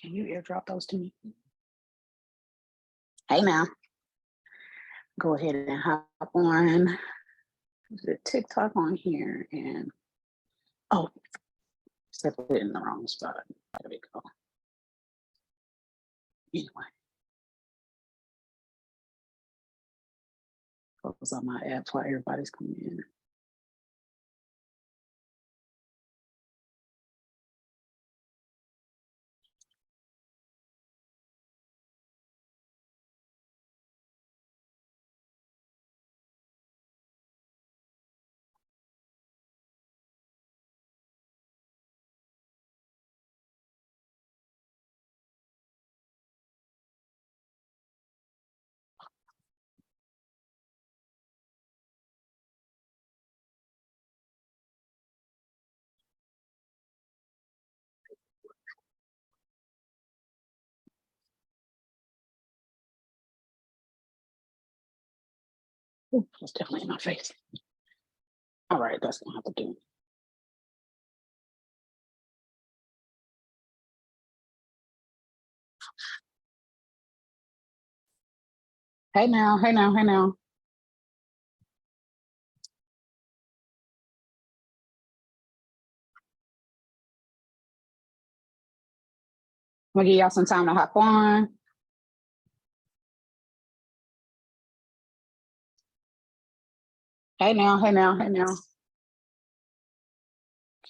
Can you airdrop those to me? Hey now, go ahead and hop on the TikTok on here and oh, set it in the wrong spot. There we go. Anyway, focus on my app while everybody's coming in. Ooh, that's definitely in my face. All right, that's gonna have to do. Hey now, hey now, hey now. I'm gonna give y'all some time to hop on. Hey now, hey now, hey now.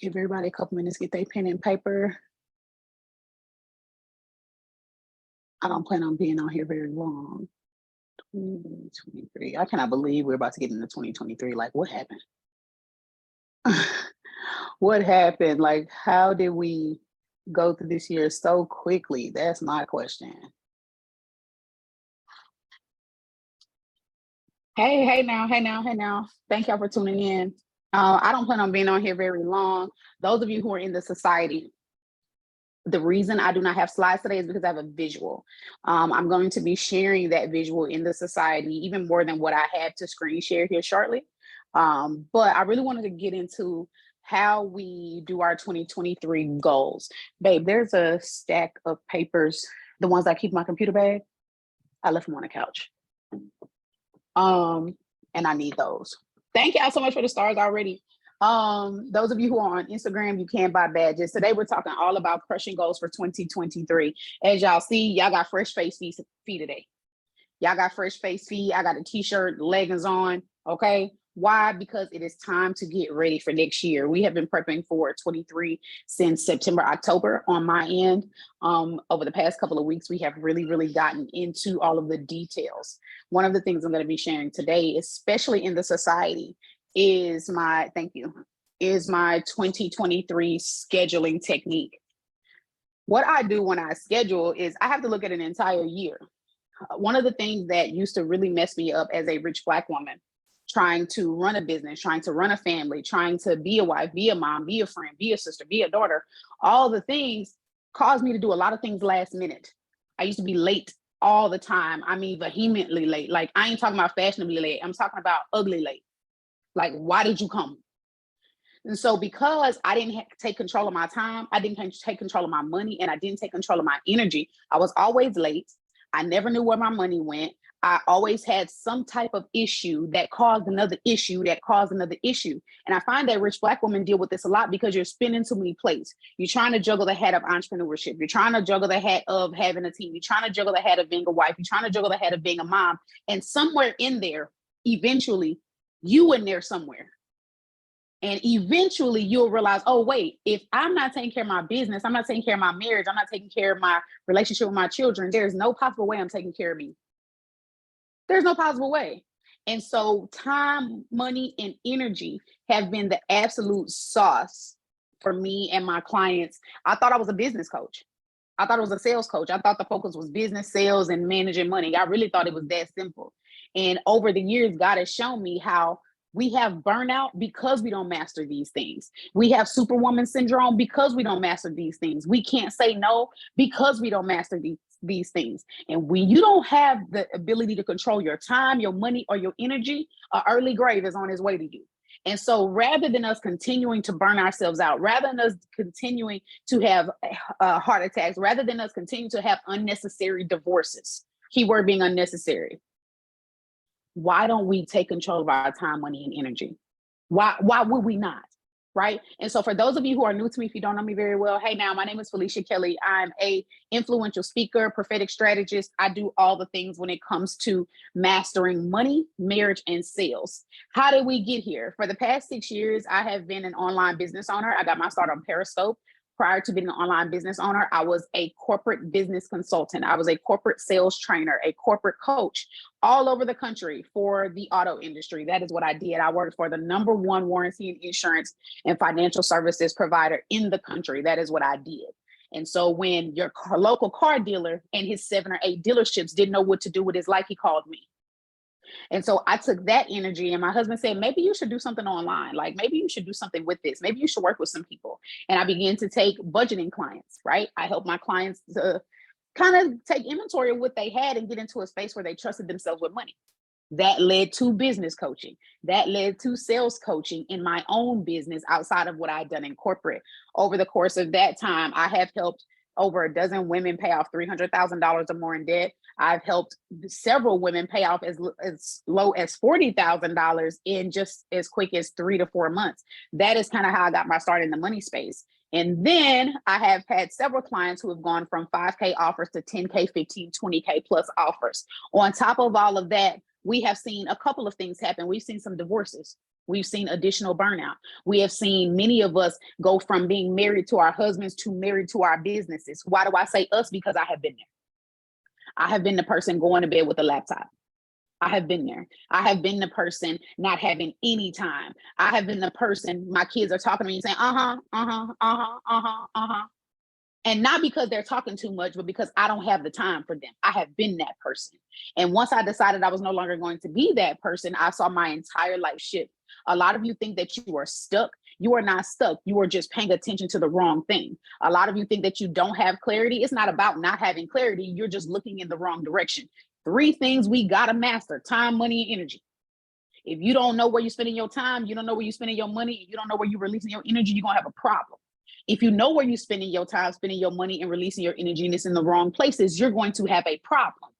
Give everybody a couple minutes, get their pen and paper. I don't plan on being on here very long. 2023. I cannot believe we're about to get into 2023. Like, what happened? What happened? Like, how did we go through this year so quickly? That's my question. Hey now, hey now, hey now. Thank y'all for tuning in. I don't plan on being on here very long. Those of you who are in the society, the reason I do not have slides today is because I have a visual. I'm going to be sharing that visual in the society, even more than what I have to screen share here shortly. But I really wanted to get into how we do our 2023 goals. Babe, there's a stack of papers, the ones I keep in my computer bag. I left them on the couch. And I need those. Thank y'all so much for the stars already. Those of you who are on Instagram, you can buy badges. Today we're talking all about crushing goals for 2023. As y'all see, y'all got fresh face feet today. Y'all got fresh face feet. I got a t-shirt, leggings on. Okay. Why? Because it is time to get ready for next year. We have been prepping for 23 since September, October on my end. Over the past couple of weeks, we have really gotten into all of the details. One of the things I'm going to be sharing today, especially in the society, is my 2023 scheduling technique. What I do when I schedule is I have to look at an entire year. One of the things that used to really mess me up as a rich Black woman, trying to run a business, trying to run a family, trying to be a wife, be a mom, be a friend, be a sister, be a daughter, all the things caused me to do a lot of things last minute. I used to be late all the time. I mean, vehemently late. Like, I ain't talking about fashionably late. I'm talking about ugly late. Like, why did you come? And so because I didn't take control of my time, I didn't take control of my money, and I didn't take control of my energy, I was always late. I never knew where my money went. I always had some type of issue that caused another issue that caused another issue. And I find that rich Black women deal with this a lot because you're spinning too many plates. You're trying to juggle the hat of entrepreneurship. You're trying to juggle the hat of having a team. You're trying to juggle the hat of being a wife. You're trying to juggle the hat of being a mom. And somewhere in there, eventually, you in there somewhere. And eventually you'll realize, oh, wait, if I'm not taking care of my business, I'm not taking care of my marriage, I'm not taking care of my relationship with my children, there's no possible way I'm taking care of me. There's no possible way. And so time, money, and energy have been the absolute sauce for me and my clients. I thought I was a business coach. I thought it was a sales coach. I thought the focus was business, sales, and managing money. I really thought it was that simple. And over the years, God has shown me how we have burnout because we don't master these things. We have superwoman syndrome because we don't master these things. We can't say no because we don't master these things. And when you don't have the ability to control your time, your money, or your energy, an early grave is on its way to you. And so rather than us continuing to burn ourselves out, rather than us continuing to have heart attacks, rather than us continue to have unnecessary divorces, keyword being unnecessary, why don't we take control of our time, money, and energy? Why would we not? Right. And so for those of you who are new to me, if you don't know me very well, hey, now my name is Felicia Kelly. I'm a influential speaker, prophetic strategist. I do all the things when it comes to mastering money, marriage, and sales. How did we get here? For the past 6 years, I have been an online business owner. I got my start on Periscope. Prior to being an online business owner, I was a corporate business consultant. I was a corporate sales trainer, a corporate coach all over the country for the auto industry. That is what I did. I worked for the #1 warranty and insurance and financial services provider in the country. That is what I did. And so when your local car dealer and his 7 or 8 dealerships didn't know what to do with his life, he called me. And so I took that energy, and my husband said, maybe you should do something online. Like, maybe you should do something with this. Maybe you should work with some people. And I began to take budgeting clients, right? I help my clients to kind of take inventory of what they had and get into a space where they trusted themselves with money. That led to business coaching. That led to sales coaching in my own business outside of what I'd done in corporate. Over the course of that time, I have helped over a dozen women pay off $300,000 or more in debt. I've helped several women pay off as low as $40,000 in just as quick as 3 to 4 months. That is kind of how I got my start in the money space. And then I have had several clients who have gone from 5K offers to 10K, 15, 20K plus offers. On top of all of that, we have seen a couple of things happen. We've seen some divorces. We've seen additional burnout. We have seen many of us go from being married to our husbands to married to our businesses. Why do I say us? Because I have been there. I have been the person going to bed with a laptop. I have been there. I have been the person not having any time. I have been the person, my kids are talking to me and saying, and not because they're talking too much, but because I don't have the time for them. I have been that person. And once I decided I was no longer going to be that person, I saw my entire life shift. A lot of you think that you are stuck. You are not stuck. You are just paying attention to the wrong thing. A lot of you think that you don't have clarity. It's not about not having clarity. You're just looking in the wrong direction. 3 things we got to master: time, money, and energy. If you don't know where you're spending your time, you don't know where you're spending your money, you don't know where you're releasing your energy, you're going to have a problem. If you know where you're spending your time, spending your money, and releasing your energy, and it's in the wrong places, you're going to have a problem.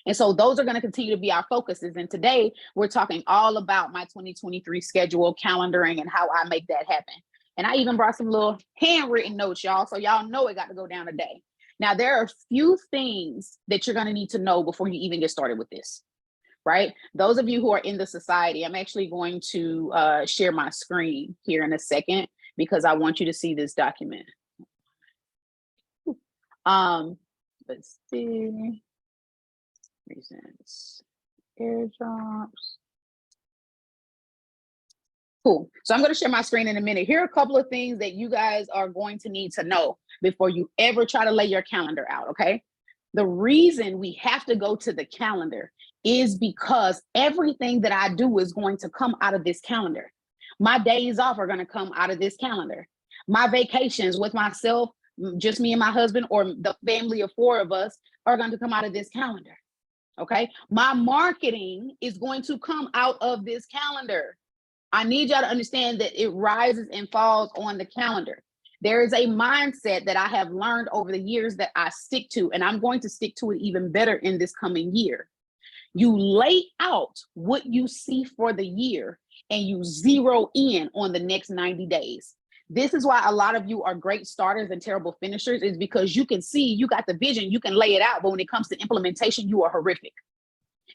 And so those are going to continue to be our focuses. And today we're talking all about my 2023 schedule, calendaring, and how I make that happen. And I even brought some little handwritten notes, y'all. So y'all know it got to go down today. Now, there are a few things that you're going to need to know before you even get started with this, right? Those of you who are in the society, I'm actually going to share my screen here in a second because I want you to see this document. Let's see. Reasons, airdrops. Cool. So I'm going to share my screen in a minute. Here are a couple of things that you guys are going to need to know before you ever try to lay your calendar out, okay? The reason we have to go to the calendar is because everything that I do is going to come out of this calendar. My days off are going to come out of this calendar. My vacations with myself, just me and my husband, or the family of 4 of us, are going to come out of this calendar. Okay, my marketing is going to come out of this calendar. I need y'all to understand that it rises and falls on the calendar. There is a mindset that I have learned over the years that I stick to, and I'm going to stick to it even better in this coming year. You lay out what you see for the year and you zero in on the next 90 days. This is why a lot of you are great starters and terrible finishers, is because you can see, you got the vision, you can lay it out, but when it comes to implementation, you are horrific.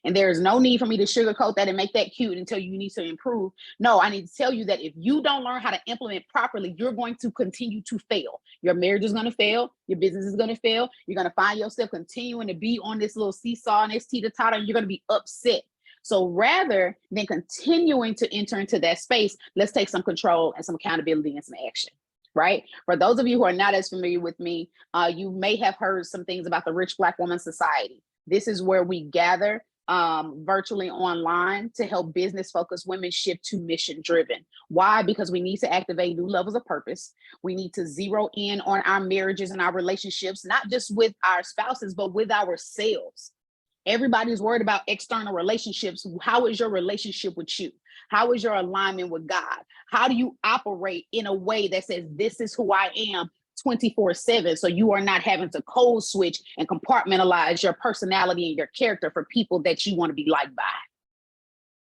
And there is no need for me to sugarcoat that and make that cute and tell you need to improve. No, I need to tell you that if you don't learn how to implement properly, you're going to continue to fail. Your marriage is going to fail. Your business is going to fail. You're going to find yourself continuing to be on this little seesaw and this teeter-totter, and you're going to be upset. So rather than continuing to enter into that space, let's take some control and some accountability and some action, right? For those of you who are not as familiar with me, you may have heard some things about the Rich Black Woman Society. This is where we gather virtually online to help business-focused women shift to mission-driven. Why? Because we need to activate new levels of purpose. We need to zero in on our marriages and our relationships, not just with our spouses, but with ourselves. Everybody's worried about external relationships. How is your relationship with you? How is your alignment with God? How do you operate in a way that says, this is who I am 24/7? So you are not having to code switch and compartmentalize your personality and your character for people that you want to be liked by.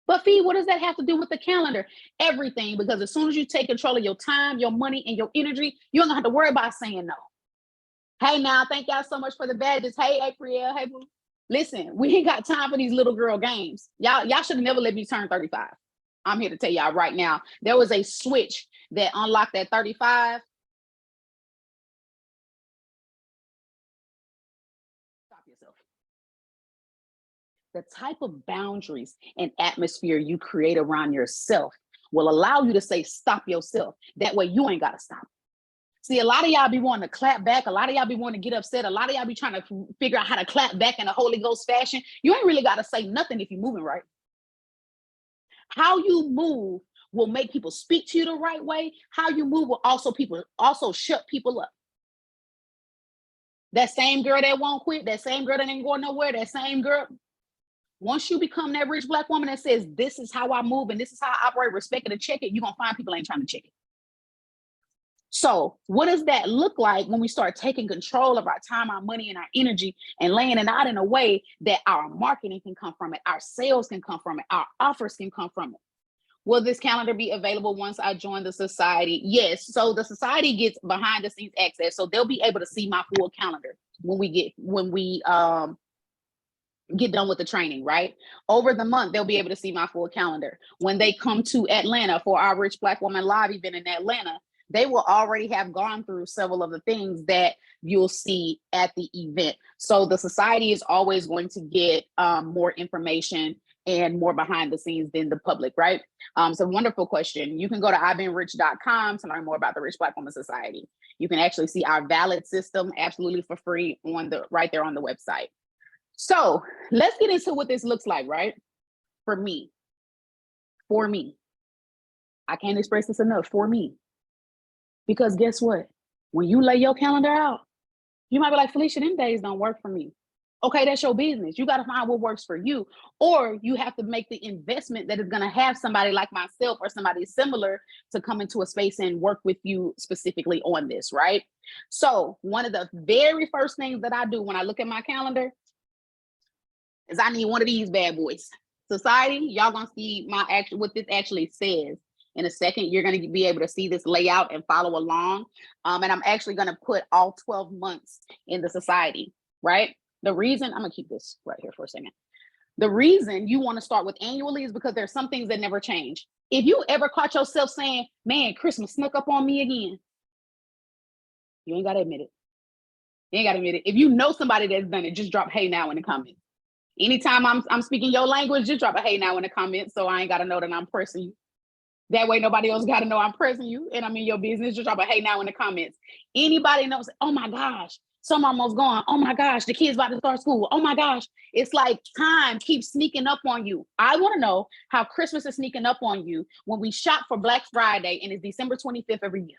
But Fee, what does that have to do with the calendar? Everything, because as soon as you take control of your time, your money, and your energy, you don't have to worry about saying no. Hey, now, thank y'all so much for the badges. Hey, April. Hey, boo. Listen, we ain't got time for these little girl games. Y'all should have never let me turn 35. I'm here to tell y'all right now, there was a switch that unlocked that 35. Stop yourself. The type of boundaries and atmosphere you create around yourself will allow you to say, stop yourself. That way you ain't got to stop. See, a lot of y'all be wanting to clap back. A lot of y'all be wanting to get upset. A lot of y'all be trying to figure out how to clap back in a Holy Ghost fashion. You ain't really got to say nothing if you're moving right. How you move will make people speak to you the right way. How you move will also shut people up. That same girl that won't quit, that same girl that ain't going nowhere, that same girl. Once you become that rich Black woman that says, this is how I move and this is how I operate, respect it and check it, you're going to find people ain't trying to check it. So what does that look like when we start taking control of our time, our money, and our energy and laying it out in a way that our marketing can come from it, our sales can come from it, our offers can come from it? Will this calendar be available once I join the society? Yes. So the society gets behind the scenes access. So they'll be able to see my full calendar when we get done with the training, right? Over the month, they'll be able to see my full calendar. When they come to Atlanta for our Rich Black Woman Live event in Atlanta, they will already have gone through several of the things that you'll see at the event. So the society is always going to get more information and more behind the scenes than the public, right? So wonderful question. You can go to IBeenRich.com to learn more about the Rich Black Woman Society. You can actually see our valid system absolutely for free right there on the website. So let's get into what this looks like, right? For me, I can't express this enough, for me. Because guess what? When you lay your calendar out, you might be like, Felicia, them days don't work for me. Okay, that's your business. You got to find what works for you. Or you have to make the investment that is going to have somebody like myself or somebody similar to come into a space and work with you specifically on this, right? So one of the very first things that I do when I look at my calendar is I need one of these bad boys. Society, y'all gonna see what this actually says. In a second, you're going to be able to see this layout and follow along. And I'm actually going to put all 12 months in the society, right? The reason, I'm going to keep this right here for a second. The reason you want to start with annually is because there's some things that never change. If you ever caught yourself saying, man, Christmas snuck up on me again, you ain't got to admit it. You ain't got to admit it. If you know somebody that's done it, just drop hey now in the comments. Anytime I'm speaking your language, just drop a hey now in the comments so I ain't got to know that I'm pressing you. That way, nobody else got to know I'm pressing you and I'm in your business. Just drop a hey now in the comments. Anybody knows, oh my gosh, summer almost gone. Oh my gosh, the kids about to start school. Oh my gosh, it's like time keeps sneaking up on you. I want to know how Christmas is sneaking up on you when we shop for Black Friday and it's December 25th every year.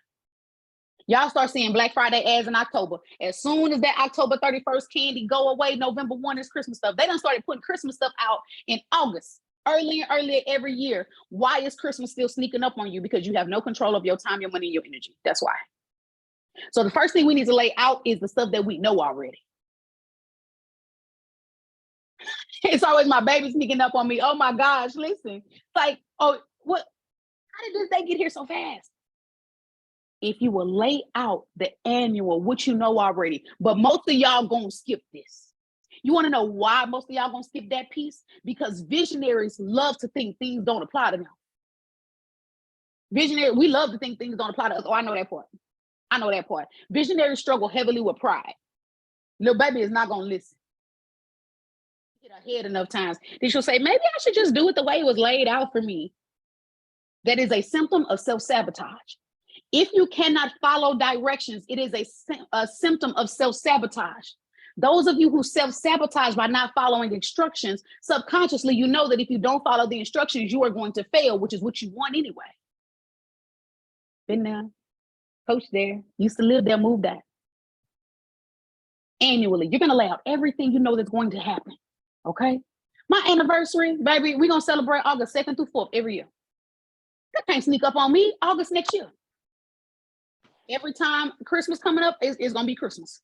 Y'all start seeing Black Friday ads in October. As soon as that October 31st candy go away, November 1 is Christmas stuff. They done started putting Christmas stuff out in August. Earlier and earlier every year. Why is Christmas still sneaking up on you? Because you have no control of your time, your money, and your energy. That's why. So the first thing we need to lay out is the stuff that we know already. It's always my baby sneaking up on me. Oh my gosh, listen. It's like, oh, what? How did this day get here so fast? If you will lay out the annual, what you know already, but most of y'all gonna skip this. You want to know why most of y'all gonna skip that piece? Because visionaries love to think things don't apply to them. We love to think things don't apply to us. Oh, I know that part. Visionaries struggle heavily with pride. Little baby is not gonna listen. Get ahead enough times. Then she'll say, maybe I should just do it the way it was laid out for me. That is a symptom of self-sabotage. If you cannot follow directions, it is a symptom of self-sabotage. Those of you who self-sabotage by not following instructions, subconsciously, you know that if you don't follow the instructions, you are going to fail, which is what you want anyway. Been there, coach there, used to live there, moved that. Annually, you're going to lay out everything you know that's going to happen. Okay. My anniversary, baby, we're going to celebrate August 2nd through 4th every year. That can't sneak up on me. August next year. Every time Christmas coming up, it's going to be Christmas.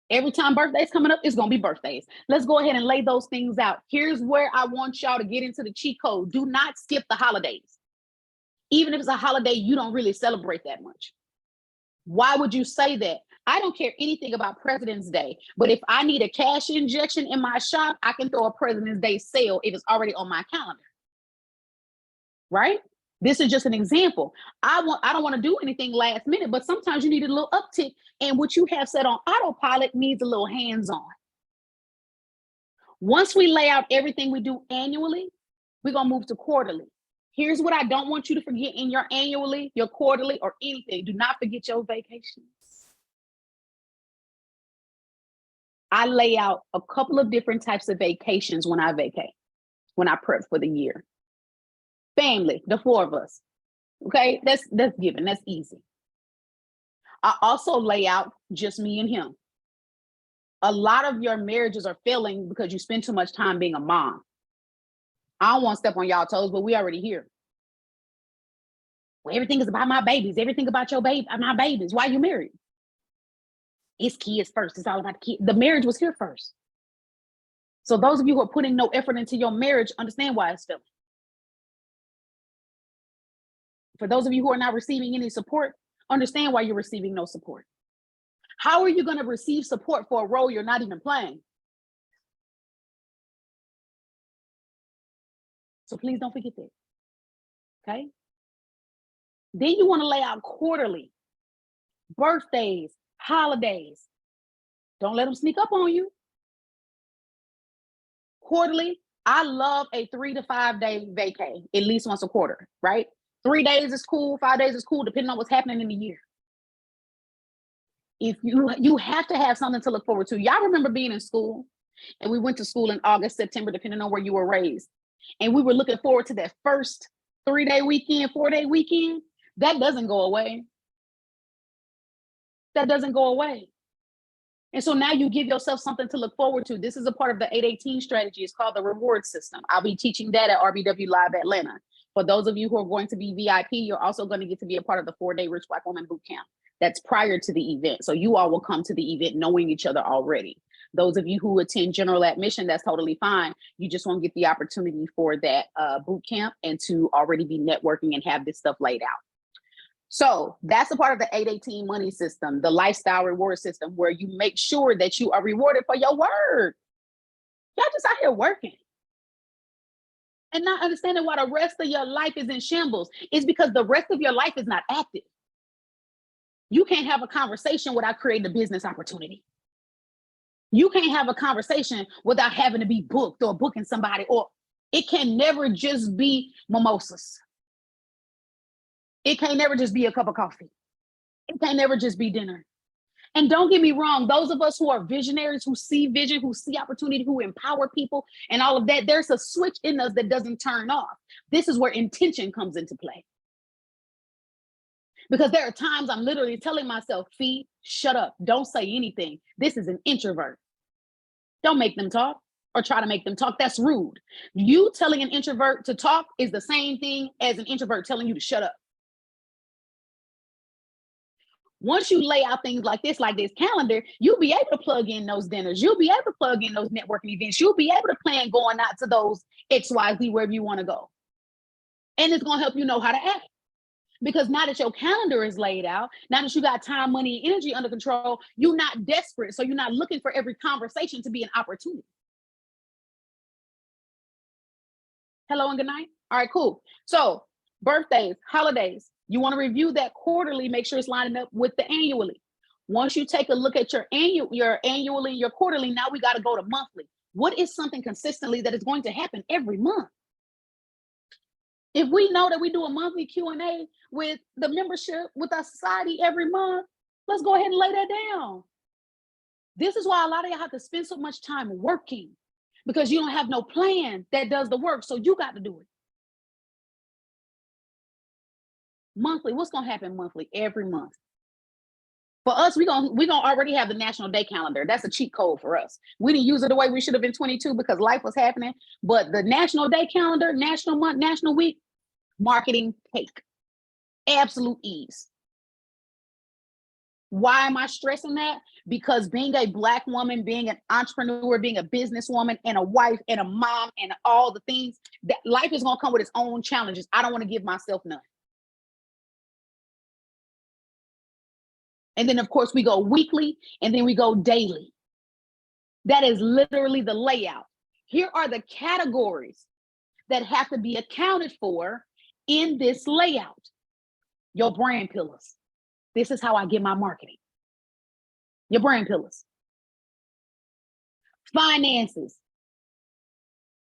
Every time birthday's coming up, it's going to be birthdays. Let's go ahead and lay those things out. Here's where I want y'all to get into the cheat code. Do not skip the holidays. Even if it's a holiday you don't really celebrate that much. Why would you say that? I don't care anything about President's Day, but if I need a cash injection in my shop, I can throw a President's Day sale if it's already on my calendar. Right? This is just an example. I don't want to do anything last minute, but sometimes you need a little uptick, and what you have set on autopilot needs a little hands-on. Once we lay out everything we do annually, we're going to move to quarterly. Here's what I don't want you to forget in your annually, your quarterly, or anything. Do not forget your vacations. I lay out a couple of different types of vacations when I vacate, when I prep for the year. Family, the 4 of us. Okay, that's given, that's easy. I also lay out just me and him. A lot of your marriages are failing because you spend too much time being a mom. I don't want to step on y'all toes, but we already here. Well, everything is about my babies. Everything about your baby, my babies. Why you married? It's kids first. It's all about the kids. The marriage was here first. So those of you who are putting no effort into your marriage, understand why it's failing. For those of you who are not receiving any support, understand why you're receiving no support. How are you going to receive support for a role you're not even playing? So please don't forget that. Okay. Then you want to lay out quarterly, birthdays, holidays. Don't let them sneak up on you. Quarterly, I love a 3 to 5 day vacay, at least once a quarter, right? 3 days is cool, 5 days is cool, depending on what's happening in the year. If you have to have something to look forward to. Y'all remember being in school, and we went to school in August, September, depending on where you were raised. And we were looking forward to that first 3-day weekend, 4-day weekend. That doesn't go away. That doesn't go away. And so now you give yourself something to look forward to. This is a part of the 818 strategy. It's called the reward system. I'll be teaching that at RBW Live Atlanta. For those of you who are going to be VIP, you're also going to get to be a part of the 4-day Rich Black Woman Boot Camp. That's prior to the event. So you all will come to the event knowing each other already. Those of you who attend general admission, that's totally fine. You just won't get the opportunity for that boot camp and to already be networking and have this stuff laid out. So that's a part of the 818 money system, the lifestyle reward system, where you make sure that you are rewarded for your work. Y'all just out here working and not understanding why the rest of your life is in shambles. It's because the rest of your life is not active. You can't have a conversation without creating a business opportunity. You can't have a conversation without having to be booked or booking somebody, or it can never just be mimosas. It can't never just be a cup of coffee. It can't never just be dinner. And don't get me wrong, those of us who are visionaries, who see vision, who see opportunity, who empower people and all of that, there's a switch in us that doesn't turn off. This is where intention comes into play. Because there are times I'm literally telling myself, Fee, shut up. Don't say anything. This is an introvert. Don't make them talk or try to make them talk. That's rude. You telling an introvert to talk is the same thing as an introvert telling you to shut up. Once you lay out things like this calendar, you'll be able to plug in those dinners. You'll be able to plug in those networking events. You'll be able to plan going out to those XYZ, wherever you want to go. And it's going to help you know how to act. Because now that your calendar is laid out, now that you got time, money, and energy under control, you're not desperate. So you're not looking for every conversation to be an opportunity. Hello and good night. All right, cool. So birthdays, holidays, you want to review that quarterly, make sure it's lining up with the annually. Once you take a look at your annually, your quarterly, now we got to go to monthly. What is something consistently that is going to happen every month? If we know that we do a monthly Q&A with the membership with our society every month, let's go ahead and lay that down. This is why a lot of y'all have to spend so much time working, because you don't have no plan that does the work. So you got to do it. Monthly, what's going to happen monthly? Every month. For us, we gonna already have the national day calendar. That's a cheat code for us. We didn't use it the way we should have in 22 because life was happening. But the national day calendar, national month, national week, marketing take. Absolute ease. Why am I stressing that? Because being a Black woman, being an entrepreneur, being a businesswoman and a wife and a mom and all the things, that life is going to come with its own challenges. I don't want to give myself none. And then, of course, we go weekly and then we go daily. That is literally the layout. Here are the categories that have to be accounted for in this layout. Your brand pillars. This is how I get my marketing. Your brand pillars. Finances.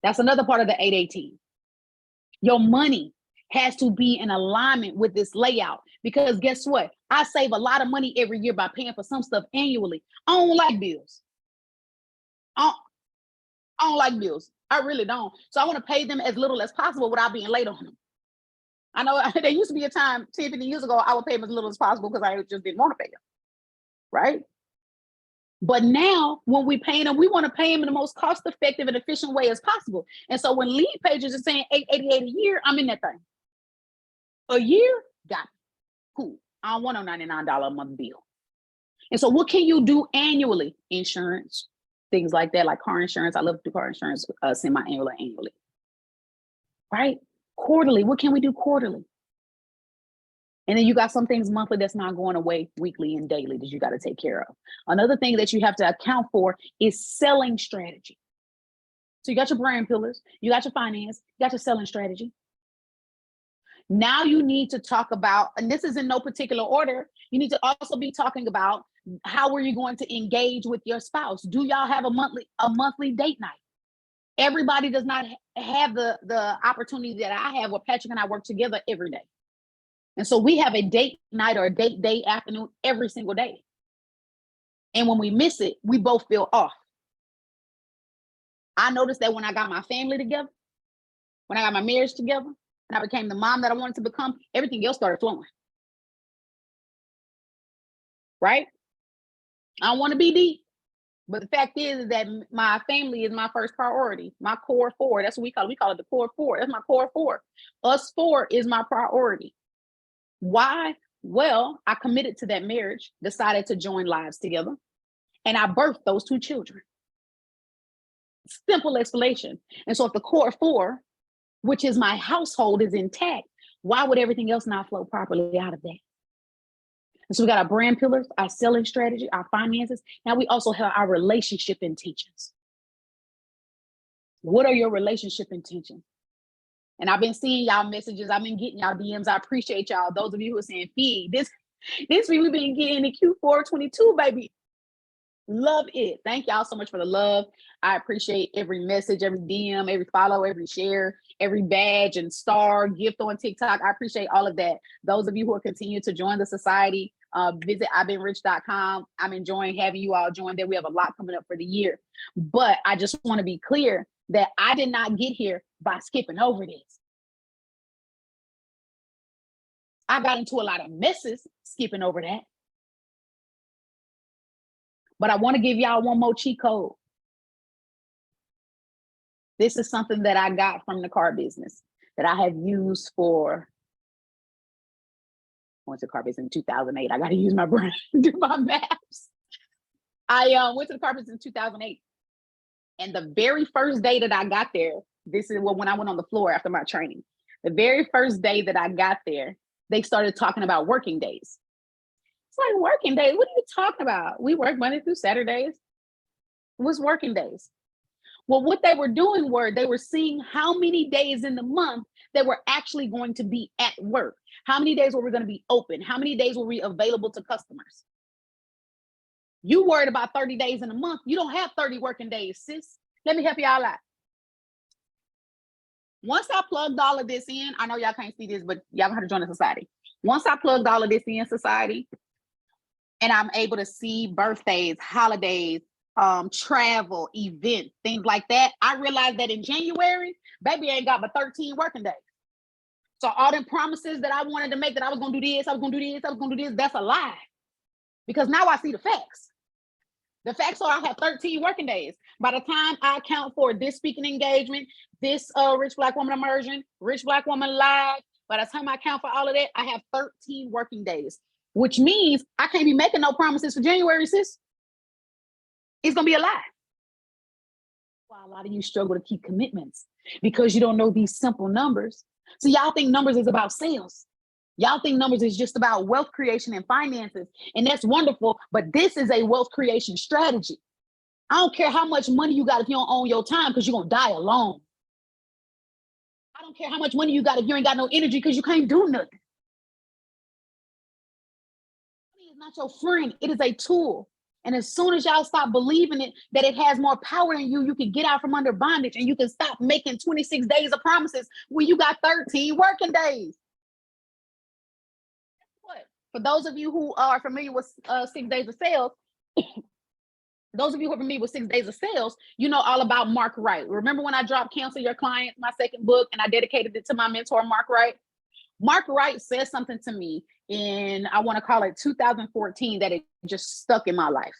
That's another part of the 818. Your money has to be in alignment with this layout because guess what? I save a lot of money every year by paying for some stuff annually. I don't like bills. I don't like bills. I really don't. So I want to pay them as little as possible without being late on them. I know there used to be a time 10, 15 years ago, I would pay them as little as possible because I just didn't want to pay them, right? But now when we pay them, we want to pay them in the most cost-effective and efficient way as possible. And so when lead pages are saying $888 a year, I'm in that thing. A year, got it. Cool. I don't want a $99 a month bill. And so what can you do annually? Insurance, things like that, like car insurance. I love to do car insurance semi-annually, annually. Right? Quarterly, what can we do quarterly? And then you got some things monthly that's not going away, weekly and daily, that you got to take care of. Another thing that you have to account for is selling strategy. So you got your brand pillars, you got your finance, you got your selling strategy. Now you need to talk about, and this is in no particular order, you need to also be talking about how are you going to engage with your spouse? Do y'all have a monthly date night? Everybody does not have the opportunity that I have where Patrick and I work together every day. And so we have a date night or a date day afternoon every single day. And when we miss it, we both feel off. I noticed that when I got my family together, when I got my marriage together, and I became the mom that I wanted to become, everything else started flowing. Right? I don't want to be deep, but the fact is that my family is my first priority. My core four, that's what we call it. We call it the core four. That's my core four. Us four is my priority. Why? Well, I committed to that marriage, decided to join lives together, and I birthed those two children. Simple explanation. And so if the core four, which is my household, is intact, why would everything else not flow properly out of that? And so we got our brand pillars, our selling strategy, our finances. Now we also have our relationship intentions. What are your relationship intentions? And I've been seeing y'all messages. I've been getting y'all DMs. I appreciate y'all. Those of you who are saying, feed, this we've been getting in Q4 22, baby. Love it. Thank y'all so much for the love. I appreciate every message, every DM, every follow, every share, every badge and star, gift on TikTok. I appreciate all of that. Those of you who are continuing to join the society, visit I'veBeenRich.com. I'm enjoying having you all join there. We have a lot coming up for the year. But I just want to be clear that I did not get here by skipping over this. I got into a lot of messes skipping over that. But I want to give y'all one more cheat code. This is something that I got from the car business that I have used for, I went to the car business in 2008. I got to use my brain to do my maps. I went to the car business in 2008. And the very first day that I got there, this is when I went on the floor after my training. The very first day that I got there, they started talking about working days. It's like, working days? What are you talking about? We work Monday through Saturdays. What's working days? Well, what they were doing they were seeing how many days in the month they were actually going to be at work. How many days were we going to be open? How many days were we available to customers? You worried about 30 days in a month. You don't have 30 working days, sis. Let me help y'all out. Once I plugged all of this in, I know y'all can't see this, but y'all gonna have to join the society. Once I plugged all of this in, society, and I'm able to see birthdays, holidays, travel, events, things like that, I realized that in January, baby ain't got but 13 working days. So all them promises that I wanted to make, that I was gonna do this, I was gonna do this, I was gonna do this, that's a lie. because now I see the facts. The facts are I have 13 working days. By the time I account for this speaking engagement, this Rich Black Woman Immersion, Rich Black Woman Live, by the time I account for all of that, I have 13 working days, which means I can't be making no promises for January, sis. It's going to be a lie. Why a lot of you struggle to keep commitments, because you don't know these simple numbers. So y'all think numbers is about sales. Y'all think numbers is just about wealth creation and finances, and that's wonderful, but this is a wealth creation strategy. I don't care how much money you got if you don't own your time, because you're going to die alone. I don't care how much money you got if you ain't got no energy, because you can't do nothing. Money is not your friend. It is a tool. And as soon as y'all stop believing it, that it has more power in you, you can get out from under bondage, and you can stop making 26 days of promises when you got 13 working days. What? For those of you who are familiar with 6 days of sales, those of you who are familiar with 6 days of sales, you know all about Mark Wright. Remember when I dropped Cancel Your Clients, my second book, and I dedicated it to my mentor, Mark Wright? Mark Wright said something to me in, I want to call it 2014, that it just stuck in my life.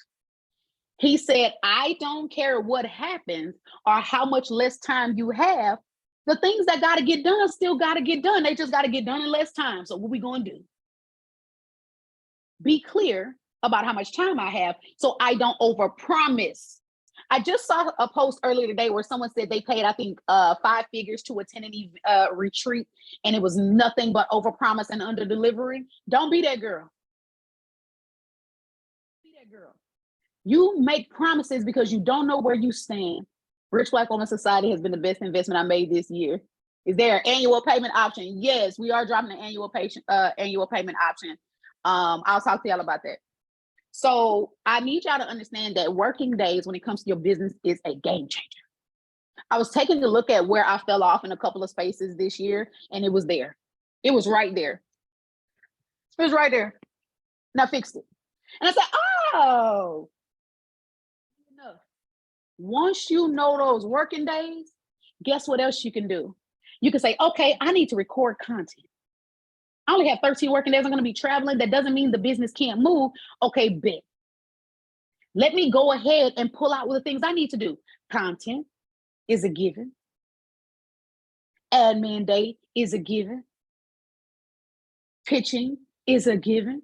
He said, I don't care what happens or how much less time you have. The things that got to get done still got to get done. They just got to get done in less time. So what we going to do? Be clear about how much time I have so I don't overpromise. I just saw a post earlier today where someone said they paid, I think, 5 figures to attend an retreat, and it was nothing but overpromise and under delivery. Don't be that girl. Be that girl. You make promises because you don't know where you stand. Rich Black Woman Society has been the best investment I made this year. Is there an annual payment option? Yes, we are dropping an annual payment option. I'll talk to y'all about that. So I need y'all to understand that working days when it comes to your business is a game changer. I was taking a look at where I fell off in a couple of spaces this year, and it was there. It was right there. It was right there. And I fixed it. And I said, oh, enough. Once you know those working days, guess what else you can do? You can say, okay, I need to record content. I only have 13 working days. I'm going to be traveling. That doesn't mean the business can't move. Okay, bet. Let me go ahead and pull out the things I need to do. Content is a given. Admin day is a given. Pitching is a given.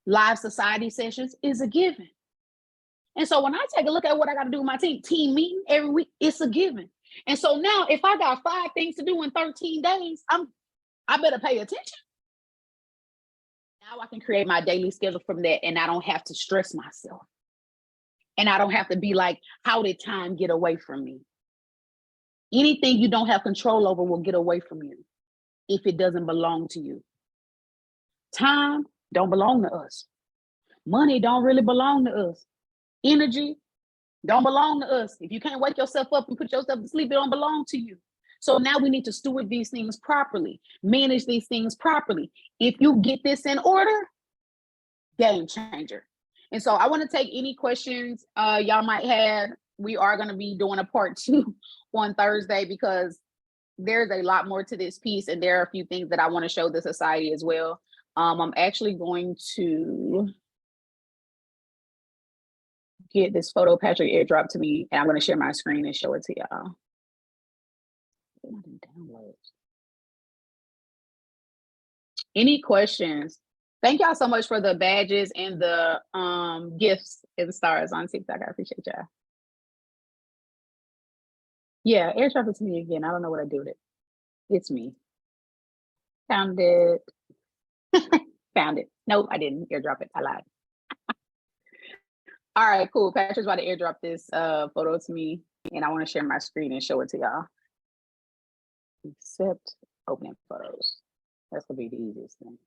Live society sessions is a given. And so when I take a look at what I got to do with my team meeting every week, it's a given. And so now if I got 5 things to do in 13 days, I better pay attention. Now I can create my daily schedule from that, and I don't have to stress myself. And I don't have to be like, how did time get away from me? Anything you don't have control over will get away from you if it doesn't belong to you. Time don't belong to us. Money don't really belong to us. Energy don't belong to us. If you can't wake yourself up and put yourself to sleep, it don't belong to you. So now we need to steward these things properly, manage these things properly. If you get this in order, game changer. And so I want to take any questions y'all might have. We are going to be doing a part 2 on Thursday, because there's a lot more to this piece, and there are a few things that I want to show the society as well. I'm actually going to get this photo Patrick airdrop to me, and I'm going to share my screen and show it to y'all. Any questions? Thank y'all so much for the badges and the gifts and stars on TikTok. I appreciate y'all. Yeah, airdrop it to me again. I don't know what I do with it. It's me. Found it. Found it. Nope, I didn't airdrop it. I lied. All right, cool. Patrick's about to airdrop this photo to me, and I want to share my screen and show it to y'all. Except opening photos. That's gonna be the easiest thing.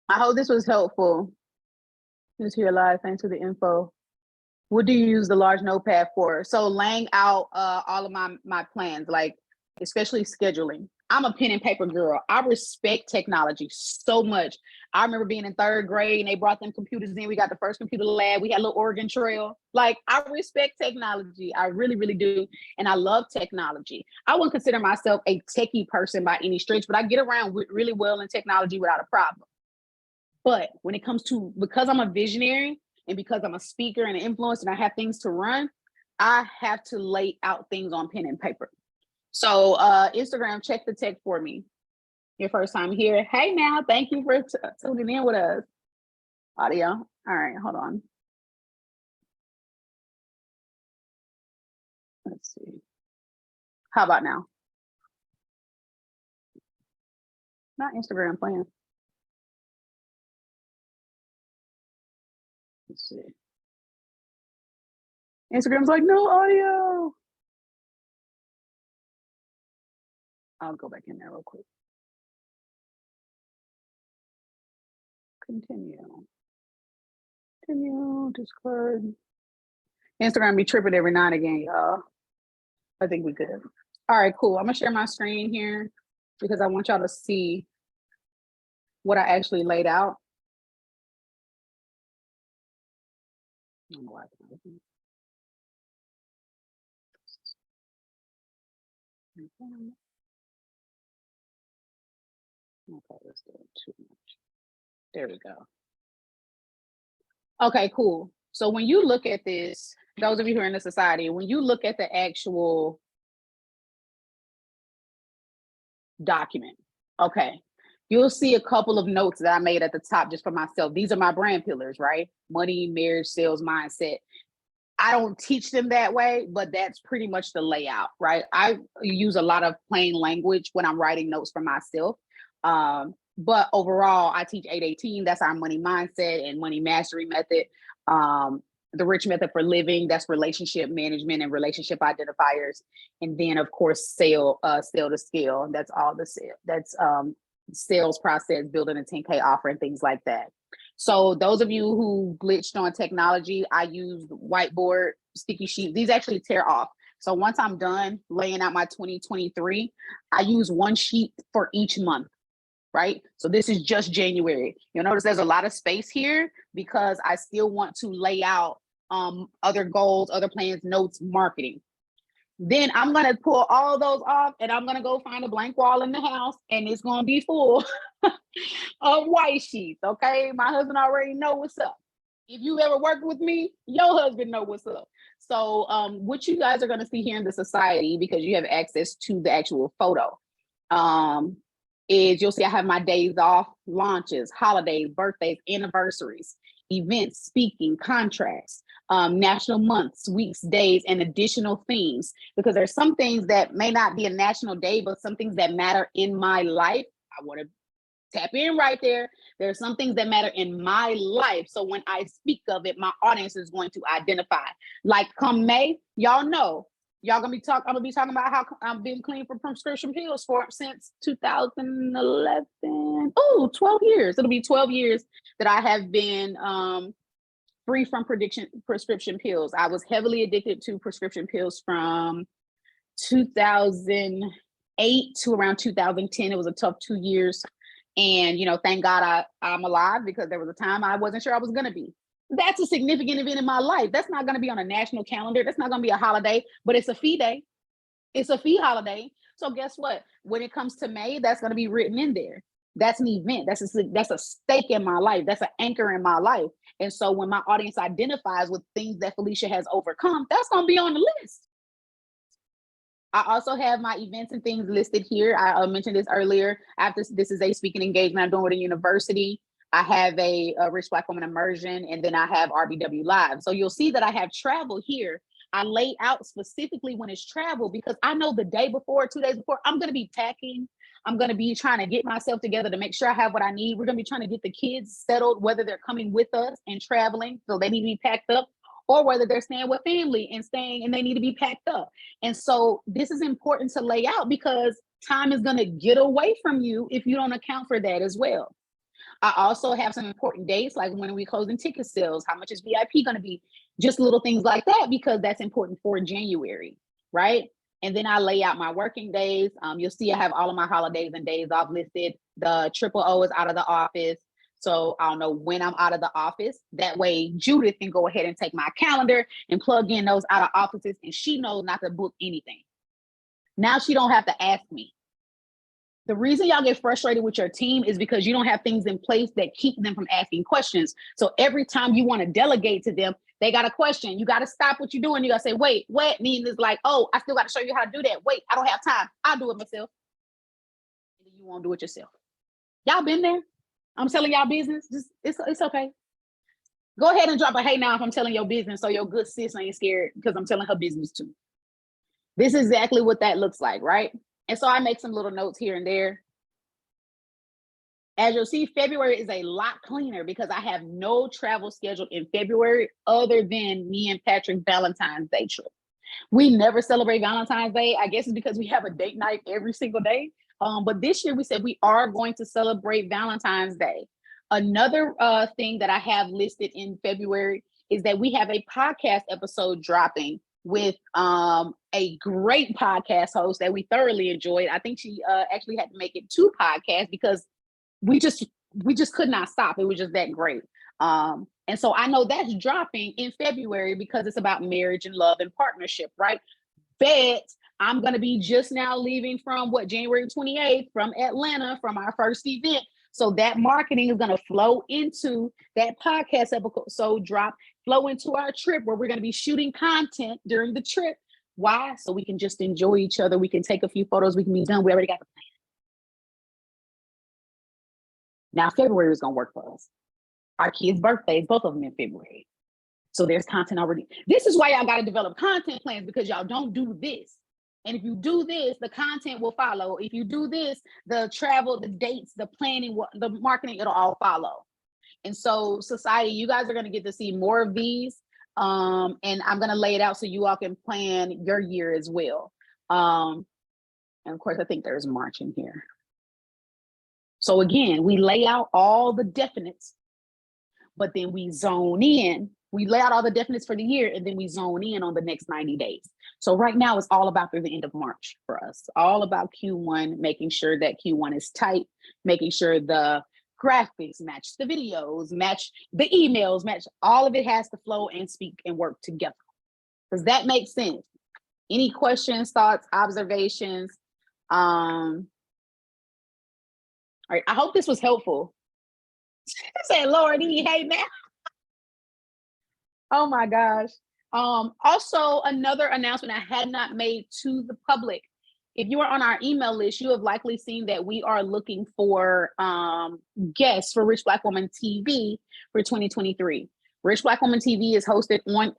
I hope this was helpful. Just here live. Thanks for the info. What do you use the large notepad for? So laying out all of my plans, like especially scheduling. I'm a pen and paper girl. I respect technology so much. I remember being in 3rd grade and they brought them computers in. We got the first computer lab. We had a little Oregon Trail. Like, I respect technology. I really, really do. And I love technology. I wouldn't consider myself a techie person by any stretch, but I get around really well in technology without a problem. But when it comes to, because I'm a visionary and because I'm a speaker and an influencer and I have things to run, I have to lay out things on pen and paper. So Instagram, check the tech for me. Your first time here. Hey now, thank you for tuning in with us. Audio. All right, hold on. Let's see. How about now? Not Instagram playing. Let's see. Instagram's like, no audio. I'll go back in there real quick. Continue, Discord. Instagram be tripping every now and again, y'all. I think we good. All right, cool. I'm gonna share my screen here because I want y'all to see what I actually laid out. I don't know why. Okay, let's do it too much. There we go. Okay, cool. So when you look at this, those of you who are in the society, when you look at the actual document, okay, you'll see a couple of notes that I made at the top just for myself. These are my brand pillars, right? Money, marriage, sales, mindset. I don't teach them that way, but that's pretty much the layout, right? I use a lot of plain language when I'm writing notes for myself. But overall, I teach 818. That's our money mindset and money mastery method. The rich method for living, that's relationship management and relationship identifiers. And then of course, sale to scale. That's all the sale. That's sales process, building a 10K offer and things like that. So those of you who glitched on technology, I use whiteboard, sticky sheet. These actually tear off. So once I'm done laying out my 2023, I use one sheet for each month, right? So this is just January. You'll notice there's a lot of space here because I still want to lay out other goals, other plans, notes, marketing. Then I'm gonna pull all those off and I'm gonna go find a blank wall in the house and it's gonna be full of white sheets, okay? My husband already know what's up. If you've ever worked with me, your husband know what's up. So what you guys are gonna see here in the society, because you have access to the actual photo, is you'll see I have my days off, launches, holidays, birthdays, anniversaries, events, speaking, contracts, national months, weeks, days, and additional themes, because there's some things that may not be a national day, but some things that matter in my life. I want to tap in right there. There are some things that matter in my life. So when I speak of it, my audience is going to identify. Like come May, y'all know, I'm gonna be talking about how I've been clean from prescription pills since 2011. Oh, 12 years. It'll be 12 years that I have been free from prescription pills. I was heavily addicted to prescription pills from 2008 to around 2010. It was a tough 2 years. And, thank God I'm alive, because there was a time I wasn't sure I was going to be. That's a significant event in my life. That's not going to be on a national calendar. That's not going to be a holiday, but it's a fee day. It's a fee holiday. So guess what? When it comes to May, that's going to be written in there. That's an event. That's a stake in my life. That's an anchor in my life. And so when my audience identifies with things that Felicia has overcome, that's going to be on the list. I also have my events and things listed here. I mentioned this earlier. This is a speaking engagement I'm doing with a university. I have a Rich Black Woman immersion, and then I have RBW Live. So you'll see that I have travel here. I lay out specifically when it's travel because I know the day before, 2 days before, I'm going to be packing. I'm going to be trying to get myself together to make sure I have what I need. We're going to be trying to get the kids settled, whether they're coming with us and traveling, so they need to be packed up, or whether they're staying with family and they need to be packed up. And so this is important to lay out because time is going to get away from you if you don't account for that as well. I also have some important dates, like when are we closing ticket sales? How much is VIP going to be? Just little things like that, because that's important for January, right? And then I lay out my working days. You'll see I have all of my holidays and days off listed. The triple O is out of the office. So I'll know when I'm out of the office. That way Judith can go ahead and take my calendar and plug in those out of offices, and she knows not to book anything. Now she don't have to ask me. The reason y'all get frustrated with your team is because you don't have things in place that keep them from asking questions. So every time you want to delegate to them, they got a question. You got to stop what you're doing. You got to say, wait, what? Meaning is like, oh, I still got to show you how to do that. Wait, I don't have time. I'll do it myself. And you won't do it yourself. Y'all been there? I'm telling y'all business. Just it's okay. Go ahead and drop a hey now if I'm telling your business, so your good sis ain't scared because I'm telling her business too. This is exactly what that looks like, right? And so I make some little notes here and there. As you'll see, February is a lot cleaner because I have no travel scheduled in February other than me and Patrick's Valentine's Day trip. We never celebrate Valentine's Day. I guess it's because we have a date night every single day. But this year we said we are going to celebrate Valentine's Day. Another thing that I have listed in February is that we have a podcast episode dropping with a great podcast host that we thoroughly enjoyed. I think she actually had to make it 2 podcasts because we just could not stop. It was just that great. And so I know that's dropping in February because it's about marriage and love and partnership, right? But I'm going to be just now leaving from January 28th from Atlanta from our first event. So that marketing is going to flow into that podcast episode drop, flow into our trip where we're going to be shooting content during the trip. Why? So we can just enjoy each other. We can take a few photos. We can be done. We already got the plan. Now, February is going to work for us. Our kids' birthdays, both of them in February. So there's content already. This is why y'all got to develop content plans, because y'all don't do this. And if you do this, the content will follow. If you do this, the travel, the dates, the planning, the marketing, it'll all follow. And so society, you guys are going to get to see more of these. And I'm going to lay it out so you all can plan your year as well. And of course, I think there's March in here. So again, we lay out all the definites, but then we zone in. We lay out all the definites for the year, and then we zone in on the next 90 days. So right now it's all about through the end of March for us, all about Q1, making sure that Q1 is tight, making sure the graphics match the videos, match the emails, match all of it has to flow and speak and work together. Does that make sense? Any questions, thoughts, observations? All right, I hope this was helpful. I said, Lord, hey now. Oh my gosh. Also, another announcement I had not made to the public. If you are on our email list, you have likely seen that we are looking for guests for Rich Black Woman TV for 2023. Rich Black Woman TV is hosted on,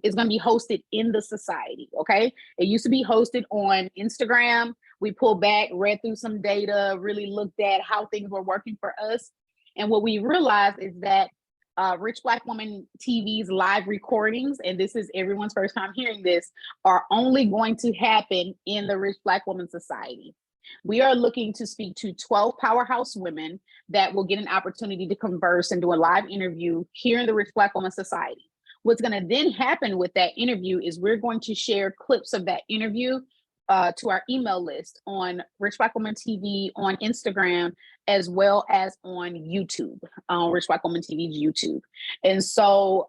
is going to be hosted in the society, okay? It used to be hosted on Instagram. We pulled back, read through some data, really looked at how things were working for us. And what we realized is that Rich Black Woman TV's live recordings, and this is everyone's first time hearing this, are only going to happen in the Rich Black Woman Society. We are looking to speak to 12 powerhouse women that will get an opportunity to converse and do a live interview here in the Rich Black Woman Society. What's going to then happen with that interview is we're going to share clips of that interview to our email list on Rich Black Woman TV on Instagram, as well as on YouTube, Rich Black Woman TV's YouTube. And so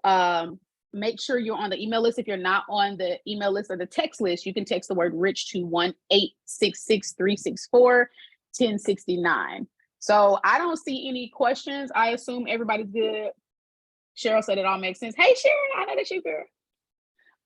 make sure you're on the email list. If you're not on the email list or the text list, you can text the word rich to 1-866-364-1069. So I don't see any questions. I assume everybody's good. Cheryl said it all makes sense. Hey, Sharon, I know that you're good.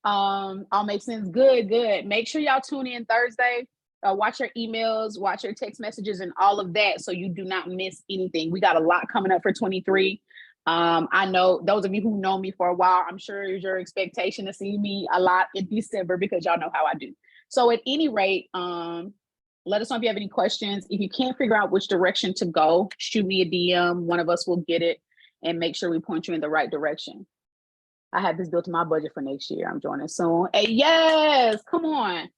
All makes sense. Good, good. Make sure y'all tune in Thursday. Watch your emails, watch your text messages and all of that so you do not miss anything. We got a lot coming up for 23. I know those of you who know me for a while, I'm sure it's your expectation to see me a lot in December because y'all know how I do. So at any rate, let us know if you have any questions. If you can't figure out which direction to go, shoot me a DM. One of us will get it and make sure we point you in the right direction. I have this built in my budget for next year. I'm joining soon. Hey, yes, come on.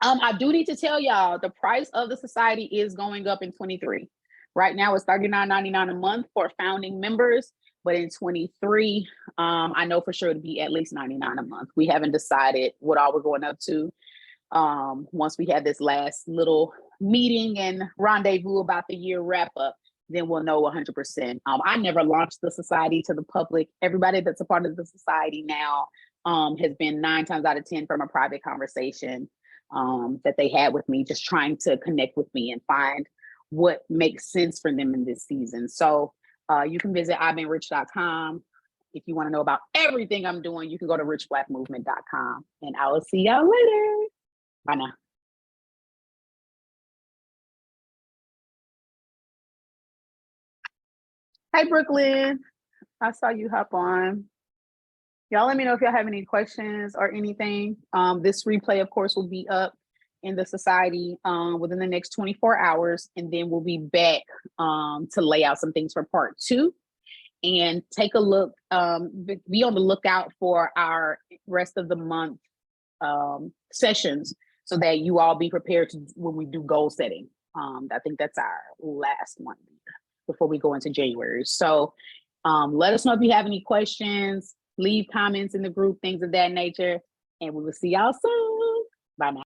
I do need to tell y'all the price of the society is going up in 23. Right now it's $39.99 a month for founding members, but in 23, I know for sure it'll be at least $99 a month. We haven't decided what all we're going up to. Once we have this last little meeting and rendezvous about the year wrap up, then we'll know 100%. I never launched the society to the public. Everybody that's a part of the society now has been 9 times out of 10 from a private conversation that they had with me, just trying to connect with me and find what makes sense for them in this season. So you can visit I'veBeenRich.com. If you want to know about everything I'm doing, you can go to richblackmovement.com, and I will see y'all later. Bye now. Hi, Brooklyn. I saw you hop on. Y'all let me know if y'all have any questions or anything. This replay, of course, will be up in the society within the next 24 hours, and then we'll be back to lay out some things for part 2. And take a look, be on the lookout for our rest of the month sessions, so that you all be prepared to when we do goal setting. I think that's our last one before we go into January. So let us know if you have any questions, leave comments in the group, things of that nature, and we will see y'all soon. Bye now.